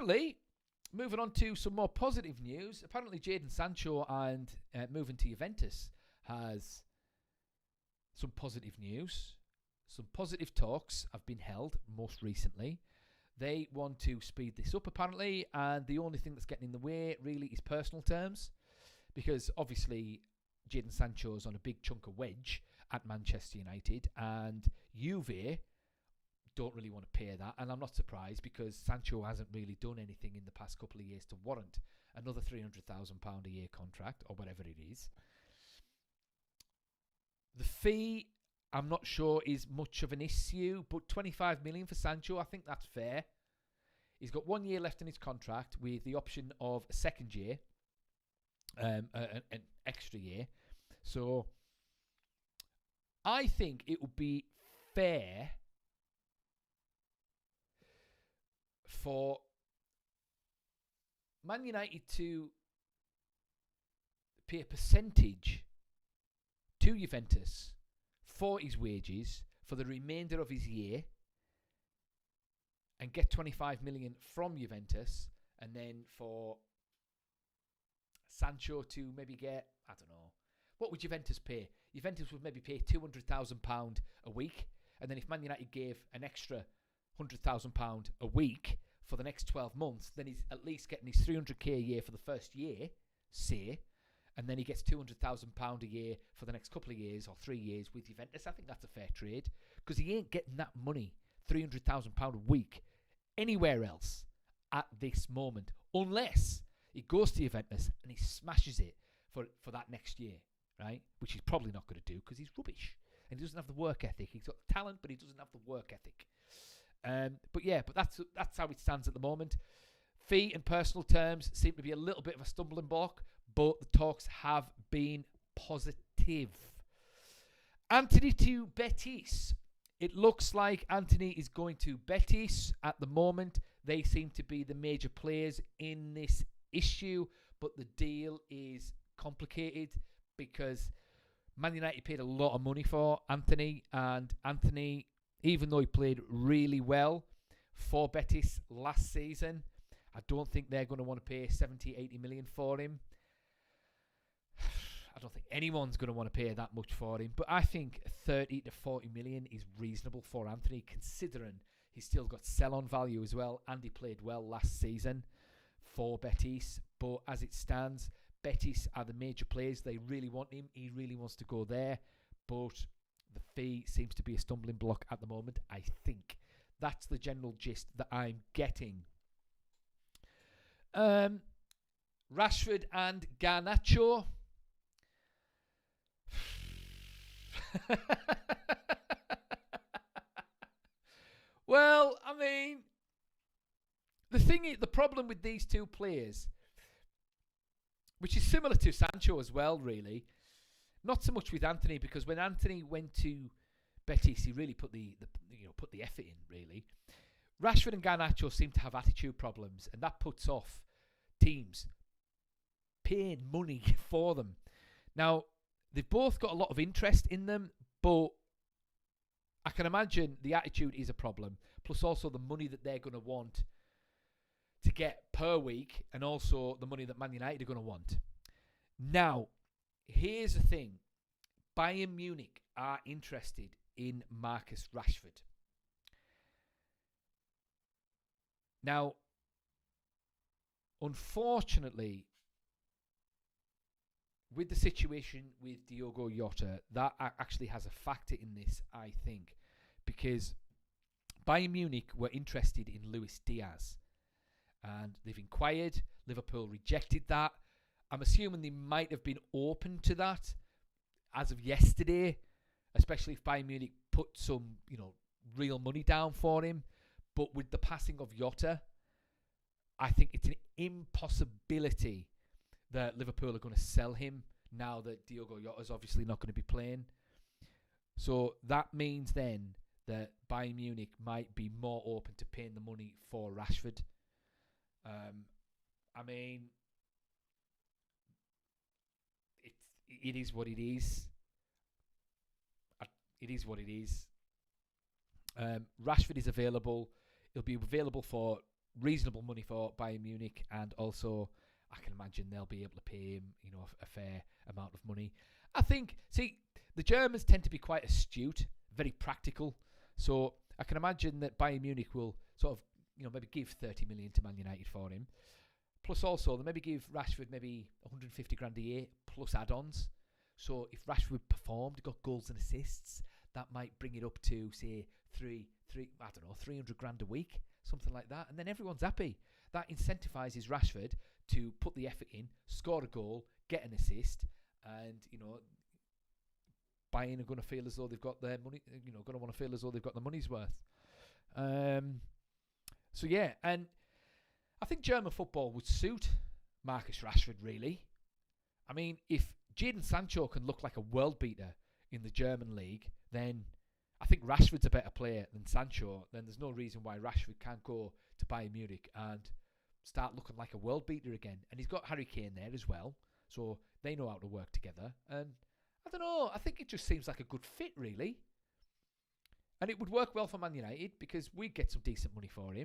apparently, moving on to some more positive news, apparently Jadon Sancho and moving to Juventus has some positive news. Some positive talks have been held most recently. They want to speed this up, apparently, and the only thing that's getting in the way, really, is personal terms. Because, obviously, Jadon Sancho's on a big chunk of wedge at Manchester United, and Juve don't really want to pay that, and I'm not surprised, because Sancho hasn't really done anything in the past couple of years to warrant another £300,000 a year contract, or whatever it is. The fee, I'm not sure is much of an issue, but 25 million for Sancho, I think that's fair. He's got 1 year left in his contract with the option of a second year, an extra year. So I think it would be fair for Man United to pay a percentage to Juventus for his wages for the remainder of his year and get 25 million from Juventus, and then for Sancho to maybe get, I don't know, what would Juventus pay? Juventus would maybe pay £200,000 a week, and then if Man United gave an extra £100,000 a week for the next 12 months, then he's at least getting his 300k a year for the first year, say, and then he gets £200,000 a year for the next couple of years or 3 years with Juventus. I think that's a fair trade, because he ain't getting that money, £300,000 a week, anywhere else at this moment, unless he goes to Juventus and he smashes it for that next year, right? Which he's probably not going to do, because he's rubbish and he doesn't have the work ethic. He's got talent, but he doesn't have the work ethic. But that's how it stands at the moment. Fee and personal terms seem to be a little bit of a stumbling block, but the talks have been positive. Anthony to Betis. It looks like Anthony is going to Betis at the moment. They seem to be the major players in this issue, but the deal is complicated because Man United paid a lot of money for Anthony, and Anthony, even though he played really well for Betis last season, I don't think they're going to want to pay 70, 80 million for him. I don't think anyone's going to want to pay that much for him, but I think 30 to 40 million is reasonable for Anthony, considering he's still got sell-on value as well, and he played well last season for Betis. But as it stands, Betis are the major players. They really want him. He really wants to go there, but the fee seems to be a stumbling block at the moment, I think. That's the general gist that I'm getting. Rashford and Garnacho. Well, I mean, the problem with these two players, which is similar to Sancho as well, really, not so much with Anthony, because when Anthony went to Betis, he really put the effort in, really. Rashford and Garnacho seem to have attitude problems, and that puts off teams paying money for them. Now, they've both got a lot of interest in them, but I can imagine the attitude is a problem, plus also the money that they're going to want to get per week, and also the money that Man United are going to want. Now, here's the thing. Bayern Munich are interested in Marcus Rashford. Now, unfortunately, with the situation with Diogo Jota, that actually has a factor in this, I think, because Bayern Munich were interested in Luis Díaz, and they've inquired. Liverpool rejected that. I'm assuming they might have been open to that as of yesterday, especially if Bayern Munich put some, real money down for him. But with the passing of Jota, I think it's an impossibility that Liverpool are going to sell him now that Diogo Jota is obviously not going to be playing. So that means then that Bayern Munich might be more open to paying the money for Rashford. I mean, it is what it is. It is what it is. Rashford is available. He'll be available for reasonable money for Bayern Munich, and also I can imagine they'll be able to pay him, a fair amount of money. I think, the Germans tend to be quite astute, very practical, so I can imagine that Bayern Munich will sort of, maybe give 30 million to Man United for him. Plus also, they maybe give Rashford maybe 150 grand a year plus add-ons. So if Rashford performed, got goals and assists, that might bring it up to, say, 300 grand a week, something like that. And then everyone's happy. That incentivises Rashford to put the effort in, score a goal, get an assist, and, Bayern are going to feel as though they've got their money, going to want to feel as though they've got the money's worth. So yeah, and I think German football would suit Marcus Rashford, really. I mean, if Jadon Sancho can look like a world beater in the German league, then I think Rashford's a better player than Sancho. Then there's no reason why Rashford can't go to Bayern Munich and start looking like a world beater again. And he's got Harry Kane there as well, so they know how to work together. And I don't know, I think it just seems like a good fit, really. And it would work well for Man United because we'd get some decent money for him.